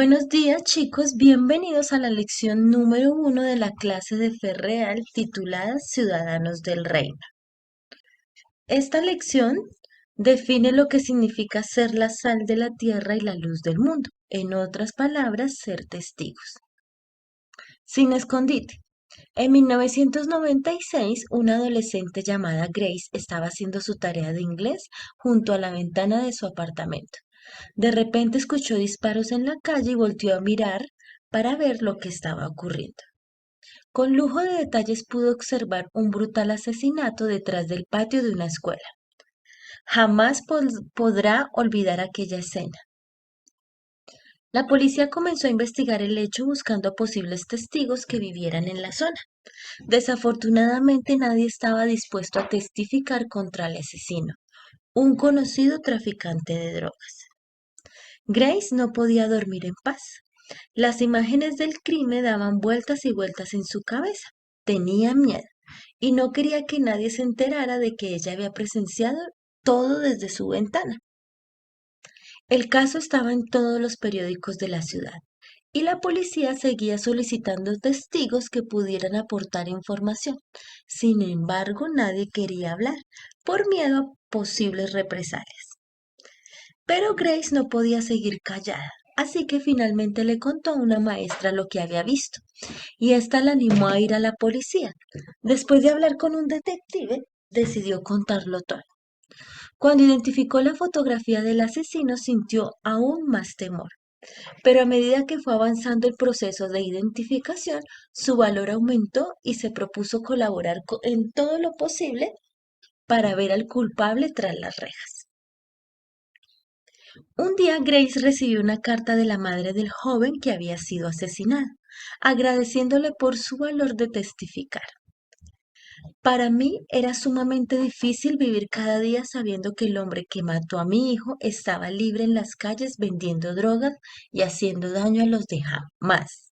Buenos días, chicos. Bienvenidos a la lección número 1 de la clase de fe real titulada Ciudadanos del Reino. Esta lección define lo que significa ser la sal de la tierra y la luz del mundo. En otras palabras, ser testigos. Sin escondite. En 1996, una adolescente llamada Grace estaba haciendo su tarea de inglés junto a la ventana de su apartamento. De repente escuchó disparos en la calle y volteó a mirar para ver lo que estaba ocurriendo. Con lujo de detalles pudo observar un brutal asesinato detrás del patio de una escuela. Jamás podrá olvidar aquella escena. La policía comenzó a investigar el hecho buscando a posibles testigos que vivieran en la zona. Desafortunadamente nadie estaba dispuesto a testificar contra el asesino, un conocido traficante de drogas. Grace no podía dormir en paz. Las imágenes del crimen daban vueltas y vueltas en su cabeza. Tenía miedo y no quería que nadie se enterara de que ella había presenciado todo desde su ventana. El caso estaba en todos los periódicos de la ciudad y la policía seguía solicitando testigos que pudieran aportar información. Sin embargo, nadie quería hablar por miedo a posibles represalias. Pero Grace no podía seguir callada, así que finalmente le contó a una maestra lo que había visto, y ésta la animó a ir a la policía. Después de hablar con un detective, decidió contarlo todo. Cuando identificó la fotografía del asesino, sintió aún más temor. Pero a medida que fue avanzando el proceso de identificación, su valor aumentó y se propuso colaborar en todo lo posible para ver al culpable tras las rejas. Un día Grace recibió una carta de la madre del joven que había sido asesinado, agradeciéndole por su valor de testificar. Para mí era sumamente difícil vivir cada día sabiendo que el hombre que mató a mi hijo estaba libre en las calles vendiendo drogas y haciendo daño a los demás.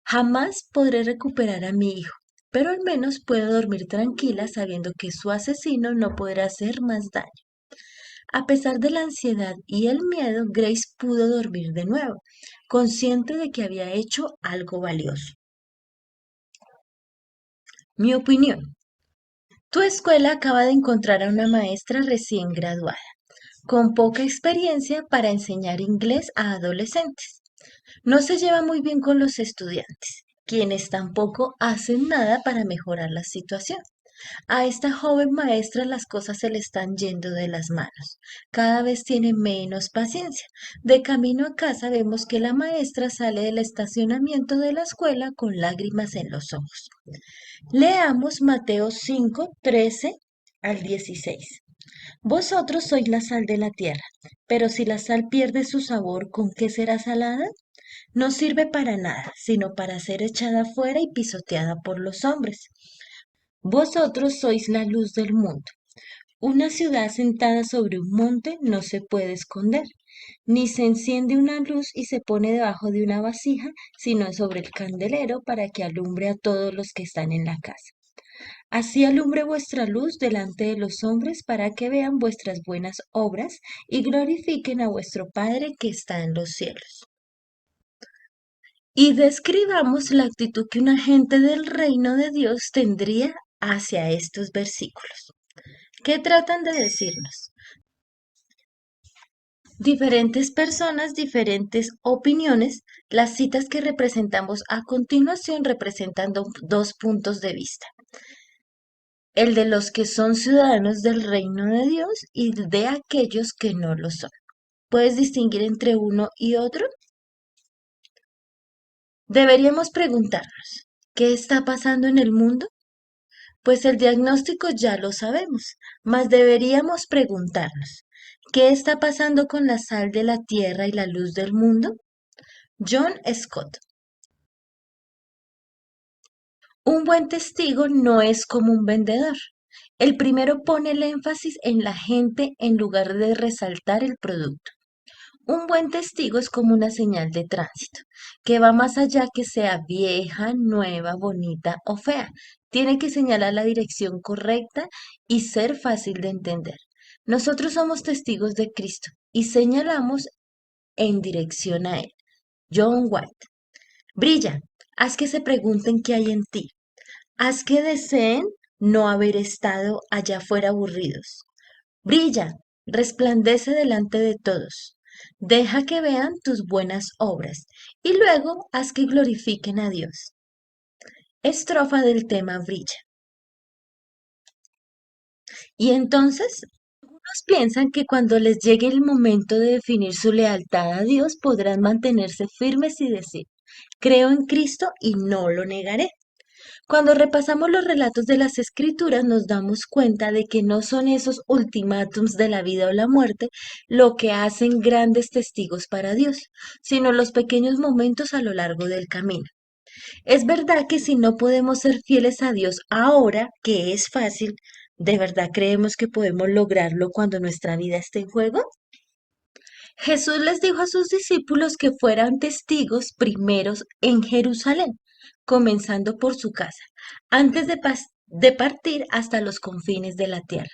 Jamás podré recuperar a mi hijo, pero al menos puedo dormir tranquila sabiendo que su asesino no podrá hacer más daño. A pesar de la ansiedad y el miedo, Grace pudo dormir de nuevo, consciente de que había hecho algo valioso. Mi opinión. Tu escuela acaba de encontrar a una maestra recién graduada, con poca experiencia para enseñar inglés a adolescentes. No se lleva muy bien con los estudiantes, quienes tampoco hacen nada para mejorar la situación. A esta joven maestra las cosas se le están yendo de las manos. Cada vez tiene menos paciencia. De camino a casa vemos que la maestra sale del estacionamiento de la escuela con lágrimas en los ojos. Leamos Mateo 5, 13 al 16. Vosotros sois la sal de la tierra, pero si la sal pierde su sabor, ¿con qué será salada? No sirve para nada, sino para ser echada fuera y pisoteada por los hombres. Vosotros sois la luz del mundo. Una ciudad sentada sobre un monte no se puede esconder, ni se enciende una luz y se pone debajo de una vasija, sino sobre el candelero para que alumbre a todos los que están en la casa. Así alumbre vuestra luz delante de los hombres para que vean vuestras buenas obras y glorifiquen a vuestro Padre que está en los cielos. Y describamos la actitud que un agente del reino de Dios tendría hacia estos versículos. ¿Qué tratan de decirnos? Diferentes personas, diferentes opiniones. Las citas que representamos a continuación representan dos puntos de vista. El de los que son ciudadanos del reino de Dios y de aquellos que no lo son. ¿Puedes distinguir entre uno y otro? Deberíamos preguntarnos, ¿qué está pasando en el mundo? Pues el diagnóstico ya lo sabemos, mas deberíamos preguntarnos, ¿qué está pasando con la sal de la tierra y la luz del mundo? John Scott. Un buen testigo no es como un vendedor. El primero pone el énfasis en la gente en lugar de resaltar el producto. Un buen testigo es como una señal de tránsito, que va más allá que sea vieja, nueva, bonita o fea. Tiene que señalar la dirección correcta y ser fácil de entender. Nosotros somos testigos de Cristo y señalamos en dirección a él. John White. Brilla, haz que se pregunten qué hay en ti. Haz que deseen no haber estado allá afuera aburridos. Brilla, resplandece delante de todos. Deja que vean tus buenas obras y luego haz que glorifiquen a Dios. Estrofa del tema Brilla. Y entonces, algunos piensan que cuando les llegue el momento de definir su lealtad a Dios podrán mantenerse firmes y decir, creo en Cristo y no lo negaré. Cuando repasamos los relatos de las Escrituras nos damos cuenta de que no son esos ultimátums de la vida o la muerte lo que hacen grandes testigos para Dios, sino los pequeños momentos a lo largo del camino. Es verdad que si no podemos ser fieles a Dios ahora, que es fácil, ¿de verdad creemos que podemos lograrlo cuando nuestra vida esté en juego? Jesús les dijo a sus discípulos que fueran testigos primeros en Jerusalén, comenzando por su casa, antes de partir hasta los confines de la tierra.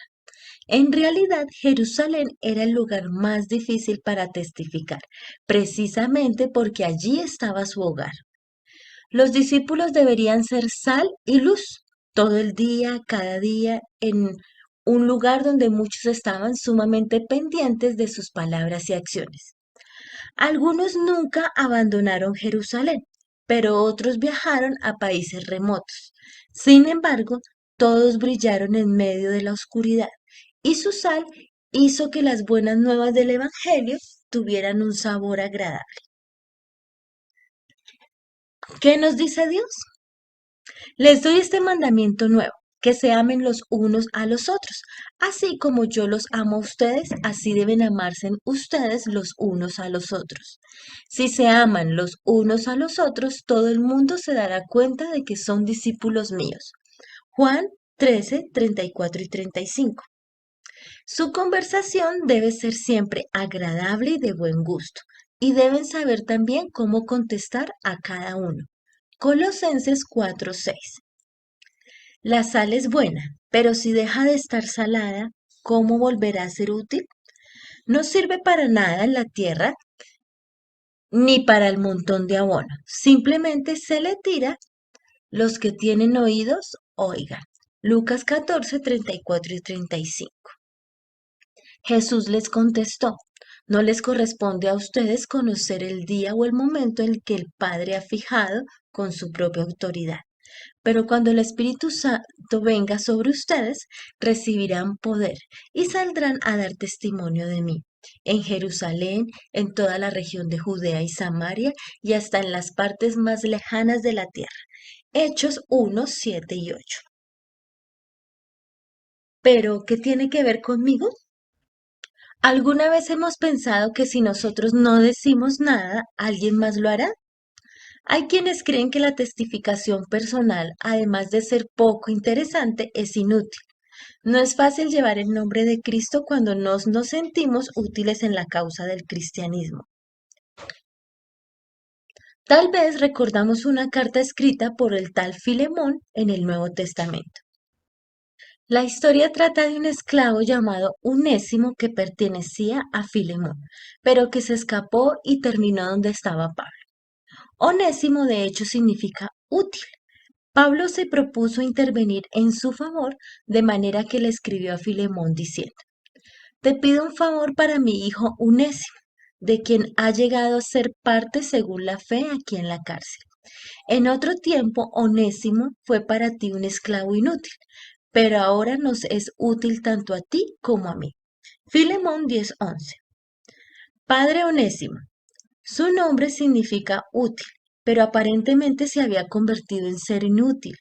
En realidad, Jerusalén era el lugar más difícil para testificar, precisamente porque allí estaba su hogar. Los discípulos deberían ser sal y luz todo el día, cada día, en un lugar donde muchos estaban sumamente pendientes de sus palabras y acciones. Algunos nunca abandonaron Jerusalén, pero otros viajaron a países remotos. Sin embargo, todos brillaron en medio de la oscuridad y su sal hizo que las buenas nuevas del Evangelio tuvieran un sabor agradable. ¿Qué nos dice Dios? Les doy este mandamiento nuevo, que se amen los unos a los otros. Así como yo los amo a ustedes, así deben amarse ustedes los unos a los otros. Si se aman los unos a los otros, todo el mundo se dará cuenta de que son discípulos míos. Juan 13, 34 y 35. Su conversación debe ser siempre agradable y de buen gusto, y deben saber también cómo contestar a cada uno. Colosenses 4:6. La sal es buena, pero si deja de estar salada, ¿cómo volverá a ser útil? No sirve para nada en la tierra ni para el montón de abono. Simplemente se le tira. Los que tienen oídos, oigan. Lucas 14, 34 y 35. Jesús les contestó, no les corresponde a ustedes conocer el día o el momento en que el Padre ha fijado con su propia autoridad. Pero cuando el Espíritu Santo venga sobre ustedes, recibirán poder y saldrán a dar testimonio de mí. En Jerusalén, en toda la región de Judea y Samaria y hasta en las partes más lejanas de la tierra. Hechos 1, 7 y 8. ¿Pero qué tiene que ver conmigo? ¿Alguna vez hemos pensado que si nosotros no decimos nada, alguien más lo hará? Hay quienes creen que la testificación personal, además de ser poco interesante, es inútil. No es fácil llevar el nombre de Cristo cuando nos sentimos útiles en la causa del cristianismo. Tal vez recordamos una carta escrita por el tal Filemón en el Nuevo Testamento. La historia trata de un esclavo llamado Unésimo que pertenecía a Filemón, pero que se escapó y terminó donde estaba Pablo. Onésimo de hecho significa útil. Pablo se propuso intervenir en su favor de manera que le escribió a Filemón diciendo, te pido un favor para mi hijo Unésimo, de quien ha llegado a ser parte según la fe aquí en la cárcel. En otro tiempo, Onésimo fue para ti un esclavo inútil, pero ahora nos es útil tanto a ti como a mí. Filemón 10:11. Padre Onésimo. Su nombre significa útil, pero aparentemente se había convertido en ser inútil,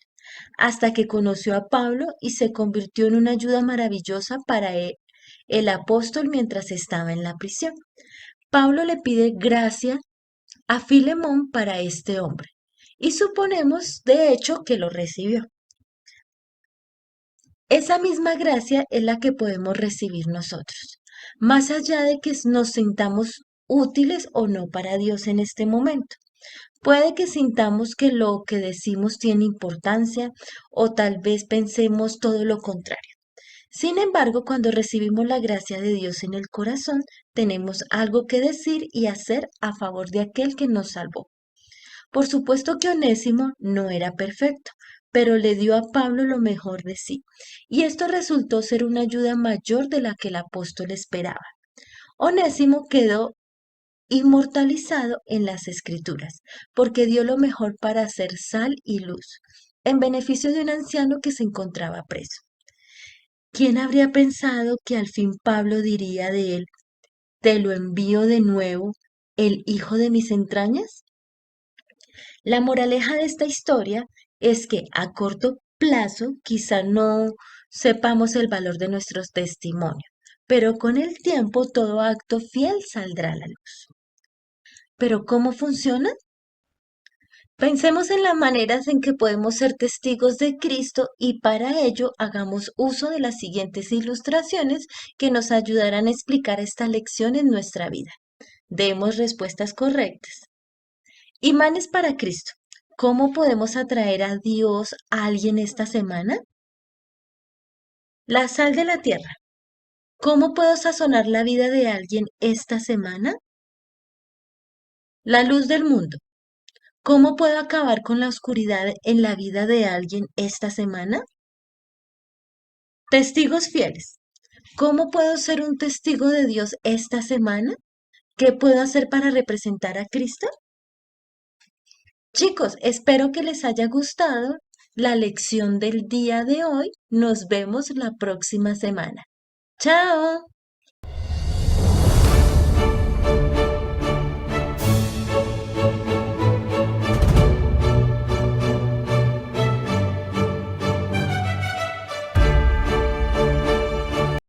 hasta que conoció a Pablo y se convirtió en una ayuda maravillosa para él, el apóstol mientras estaba en la prisión. Pablo le pide gracia a Filemón para este hombre, y suponemos, de hecho, que lo recibió. Esa misma gracia es la que podemos recibir nosotros, más allá de que nos sintamos útiles o no para Dios en este momento. Puede que sintamos que lo que decimos tiene importancia o tal vez pensemos todo lo contrario. Sin embargo, cuando recibimos la gracia de Dios en el corazón, tenemos algo que decir y hacer a favor de aquel que nos salvó. Por supuesto que Onésimo no era perfecto, pero le dio a Pablo lo mejor de sí, y esto resultó ser una ayuda mayor de la que el apóstol esperaba. Onésimo quedó inmortalizado en las Escrituras, porque dio lo mejor para hacer sal y luz, en beneficio de un anciano que se encontraba preso. ¿Quién habría pensado que al fin Pablo diría de él, te lo envío de nuevo, el hijo de mis entrañas? La moraleja de esta historia es que a corto plazo quizá no sepamos el valor de nuestro testimonio, pero con el tiempo todo acto fiel saldrá a la luz. ¿Pero cómo funciona? Pensemos en las maneras en que podemos ser testigos de Cristo y para ello hagamos uso de las siguientes ilustraciones que nos ayudarán a explicar esta lección en nuestra vida. Demos respuestas correctas. Imanes para Cristo. ¿Cómo podemos atraer a Dios a alguien esta semana? La sal de la tierra. ¿Cómo puedo sazonar la vida de alguien esta semana? La luz del mundo. ¿Cómo puedo acabar con la oscuridad en la vida de alguien esta semana? Testigos fieles. ¿Cómo puedo ser un testigo de Dios esta semana? ¿Qué puedo hacer para representar a Cristo? Chicos, espero que les haya gustado la lección del día de hoy. Nos vemos la próxima semana. ¡Chao!